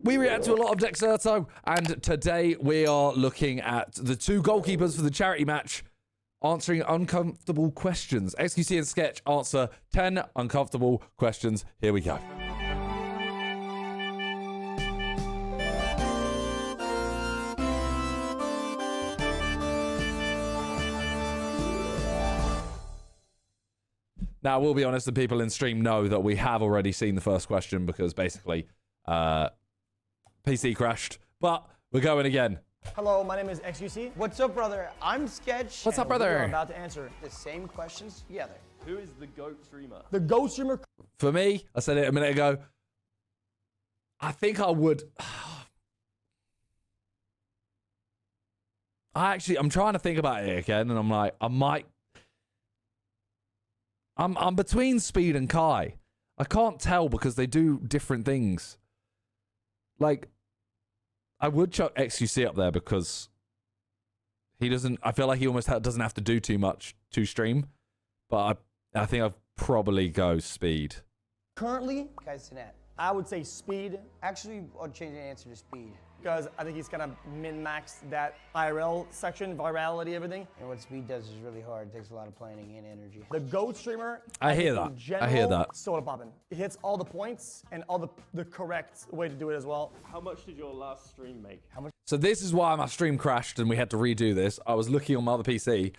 We react to a lot of Dexerto, and today we are looking at the two goalkeepers for the charity match answering uncomfortable questions. XQC and Sketch answer 10 uncomfortable questions. Here we go. Now, we'll be honest, the people in stream know that we have already seen the first question because basically PC crashed, but we're going again. Hello, my name is XQC. What's up, brother? I'm Sketch. What's up, brother? We're about to answer the same questions together. Who is the GOAT streamer? The GOAT streamer. For me, I said it a minute ago, I think I would... I'm trying to think about it again, and I'm like, I'm between Speed and Kai. I can't tell because they do different things. Like, I would chuck XQC up there because he doesn't... I feel like he almost doesn't have to do too much to stream. But I think I'd probably go Speed. Currently, Guys, Jeanette. I would say Speed Actually, I'll change the answer to Speed. because I think he's kind of min-maxed that IRL section, virality, everything. And what Speed does is really hard. It takes a lot of planning and energy. The GOAT streamer. I hear think that. in general, I hear that. Soda popping. It hits all the points and all the correct way to do it as well. How much did your last stream make? So this is why my stream crashed and we had to redo this. I was looking on my other PC.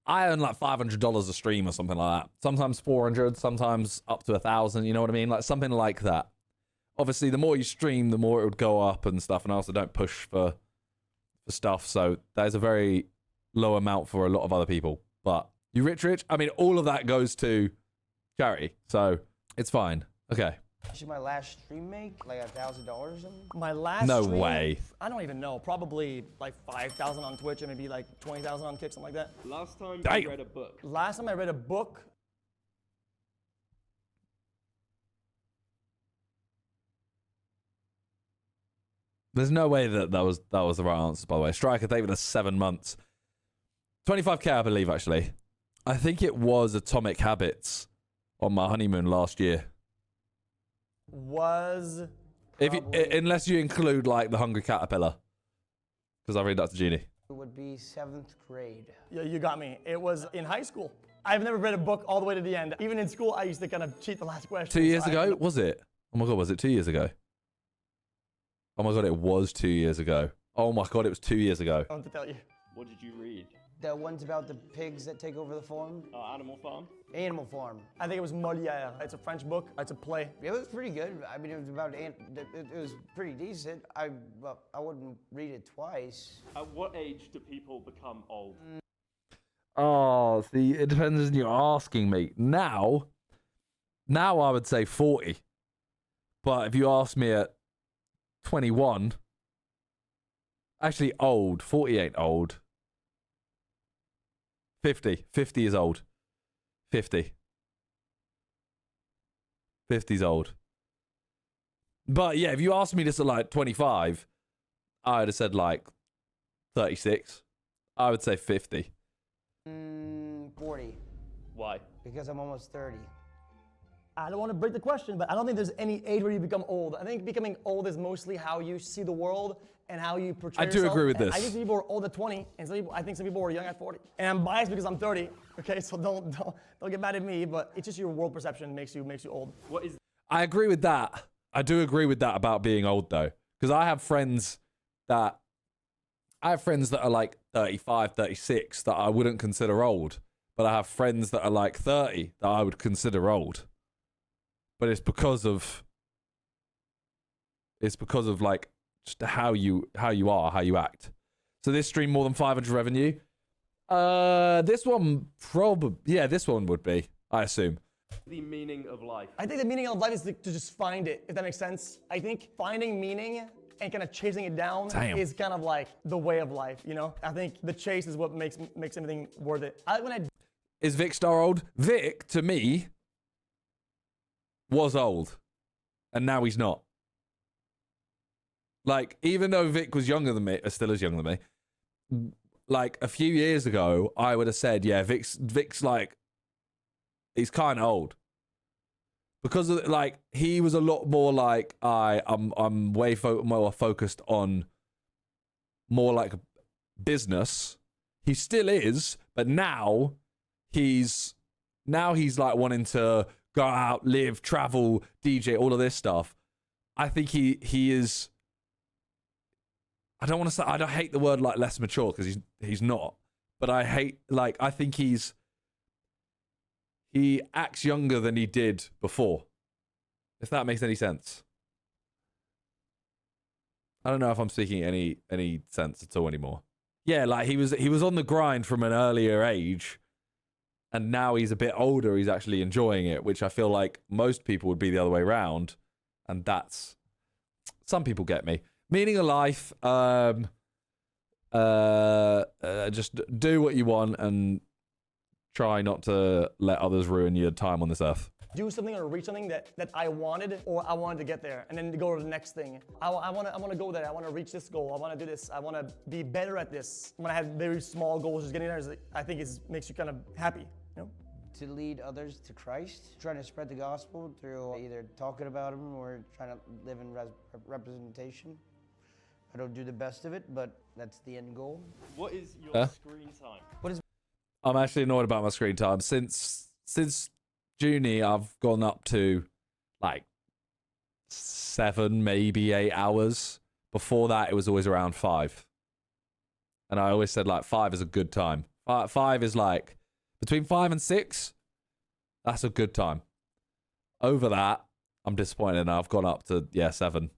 I earn like $500 a stream or something like that. Sometimes 400, sometimes up to 1,000. You know what I mean? Like something like that. Obviously, the more you stream, the more it would go up and stuff. And I also don't push for stuff. So that is a very low amount for a lot of other people. But you rich. I mean, all of that goes to charity. So it's fine. Okay. Should my last stream make like $1,000 or something? My last No stream, way. I don't even know. Probably like 5,000 on Twitch and maybe like 20,000 on Kick, something like that. Last time Damn. you read a book. Last time I read a book, There's no way that was the right answer, by the way. Striker, thank you for the 7 months. 25k, I believe, actually. I think it was Atomic Habits on my honeymoon last year. was If you, probably- unless you include, like, the Hungry Caterpillar. Because I read that to Genie. It would be 7th grade. Yeah, you got me. It was in high school. I've never read a book all the way to the end. Even in school, I used to kind of cheat the last question. 2 years so I- ago? Was it? Oh my god, was it 2 years ago? Oh my god, it was 2 years ago. Oh my god, it was 2 years ago. I don't have to tell you. What did you read? The ones about the pigs that take over the farm? Animal Farm? Animal Farm. I think it was Molière. It's a French book. It's a play. It was pretty good. I mean, it was about it was pretty decent. I wouldn't read it twice. At what age do people become old? Oh, see, it depends on you asking me. Now I would say 40. But if you ask me at 21, actually old, 40 ain't old. 50 is old. 50 is old. But yeah, if you asked me this at like 25, I would have said like 36. I would say 50. 40, Why? because I'm almost 30. I don't want to break the question, but I don't think there's any age where you become old. I think becoming old is mostly how you see the world and how you portray I do yourself. agree with And this. I think some people are old at 20, and I think some people are young at 40. And I'm biased because I'm 30. Okay, so don't get mad at me, but it's just your world perception makes you old. What is I agree with that. I do agree with that about being old though. Because I have friends that are like 35, 36 that I wouldn't consider old. But I have friends that are like 30 that I would consider old. But it's because of like just how you are, how you act. So this stream more than 500 revenue. This one this one would be, I assume. the meaning of life? I think the meaning of life is to just find it, if that makes sense. I think finding meaning and kind of chasing it down is kind of like the way of life, you know? I think the chase is what makes anything worth it. Is Vic Star old? Vic, to me, was old. And now he's not. Like, even though Vic was younger than me, still is younger than me, like, a few years ago, I would have said, yeah, Vic's like, he's kind of old. because of, like he was a lot more like I'm way more focused on more like business. He still is, but now he's like wanting to go out, live, travel, DJ, all of this stuff. I think he is. I don't want to say, I don't hate the word like less mature because he's not, but I think he acts younger than he did before. If that makes any sense. I don't know if I'm speaking any sense at all anymore. Yeah, like he was on the grind from an earlier age, and now he's a bit older, he's actually enjoying it, which I feel like most people would be the other way around, and that's, some people get me. Meaning of life, just do what you want and try not to let others ruin your time on this earth. Do something or reach something that I wanted, or I wanted to get there, and then to go to the next thing. I want to go there. I want to reach this goal. I want to do this. I want to be better at this. When I have very small goals, just getting there, I think makes you kind of happy. You know? To lead others to Christ, trying to spread the gospel through either talking about him or trying to live in representation. I don't do the best of it, but that's the end goal. What is your screen time? I'm actually annoyed about my screen time. Since Juni, I've gone up to like 7, maybe 8 hours. Before that, it was always around 5. And I always said like 5 is a good time. 5 is like between 5 and 6. That's a good time. Over that, I'm disappointed. Now I've gone up to 7.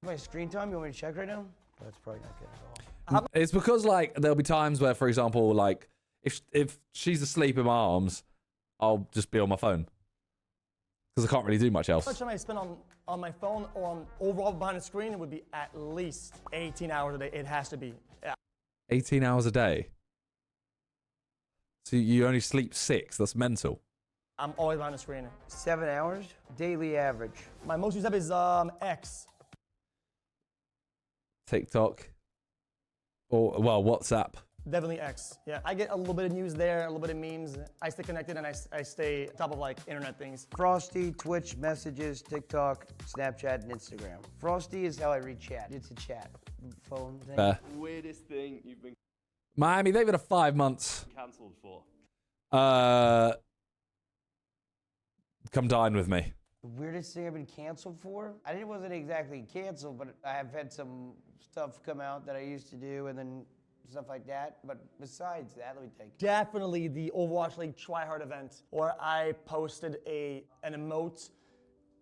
My screen time, you want me to check right now? That's probably not good at all. It's because like there'll be times where, for example, like if she's asleep in my arms, I'll just be on my phone because I can't really do much else. How much time I spend on my phone or on overall behind the screen, it would be at least 18 hours a day. It has to be. Yeah. 18 hours a day? So you only sleep 6? That's mental. I'm always behind the screen. 7 hours, daily average. My most used app is X. TikTok. Or, well, WhatsApp. Definitely X. Yeah, I get a little bit of news there, a little bit of memes. I stay connected and I stay on top of like internet things. Frosty, Twitch, messages, TikTok, Snapchat, and Instagram. Frosty is how I read chat. It's a chat phone thing. Fair. Weirdest thing you've been Miami, they've been 5 months. cancelled for? Come dine with me. The weirdest thing I've been canceled for? It wasn't exactly canceled, but I have had some stuff come out that I used to do and then stuff like that. But besides that, let me think. Definitely the Overwatch League tryhard event where I posted an emote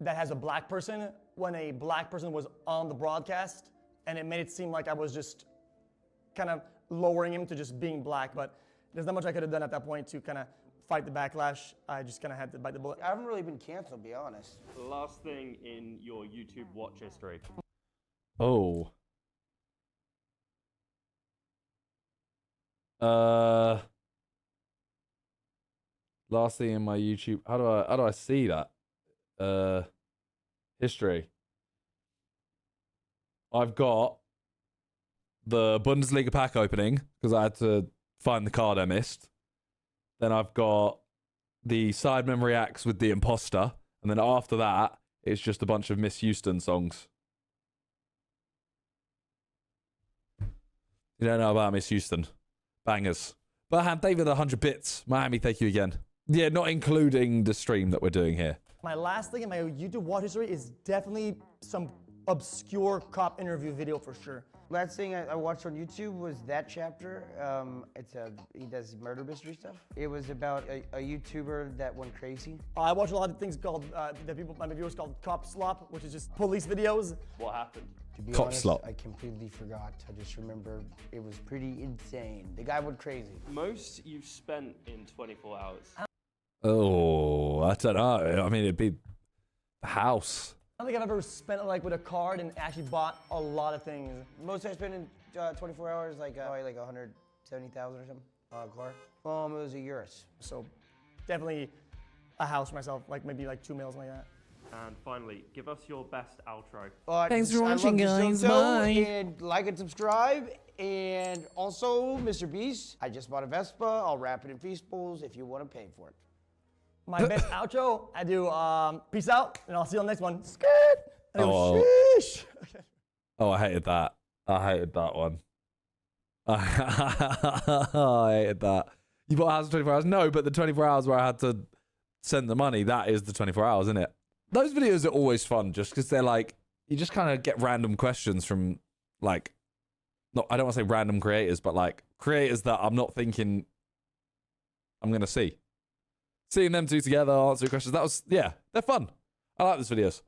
that has a black person when a black person was on the broadcast, and it made it seem like I was just kind of lowering him to just being black, but there's not much I could have done at that point to kind of fight the backlash. I just kind of had to bite the bullet. I haven't really been canceled, to be honest. Last thing in your YouTube watch history. Oh. Last thing in my YouTube. How do I see that? History. I've got the Bundesliga pack opening because I had to find the card I missed. Then I've got the Sidemen reacts with the imposter, and then after that, it's just a bunch of Miss Houston songs. You don't know about Miss Houston. Bangers. But David, 100 bits. Miami, thank you again. Yeah, not including the stream that we're doing here. My last thing in my YouTube watch history is definitely some obscure cop interview video for sure. Last thing I watched on YouTube was that chapter. He does murder mystery stuff. It was about a YouTuber that went crazy. I watch a lot of things called, my viewers called Cop Slop, which is just police videos. What happened? To be Cop honest, Slop. I completely forgot. I just remember it was pretty insane. The guy went crazy. Most you've spent in 24 hours. Oh, I don't know. I mean, it'd be the house. I don't think I've ever spent like with a card and actually bought a lot of things. Most I spent in 24 hours, probably like 170,000 or something on a car. It was a Urus. So definitely a house for myself, like maybe like 2 meals like that. And finally, give us your best outro. Thanks for watching, guys. Bye. And like and subscribe. And also, Mr. Beast, I just bought a Vespa. I'll wrap it in Feastables if you want to pay for it. My best outro, I do peace out, and I'll see you on the next one. Skirt. I go, Oh. sheesh. Oh, I hated that. I hated that one. I hated that. You bought a house in 24 hours? No, but the 24 hours where I had to send the money, that is the 24 hours, isn't it? Those videos are always fun just because they're like, you just kind of get random questions from like, no, I don't want to say random creators, but like creators that I'm not thinking I'm going to see. Seeing them two together answer questions, that was, yeah, they're fun. I like those videos.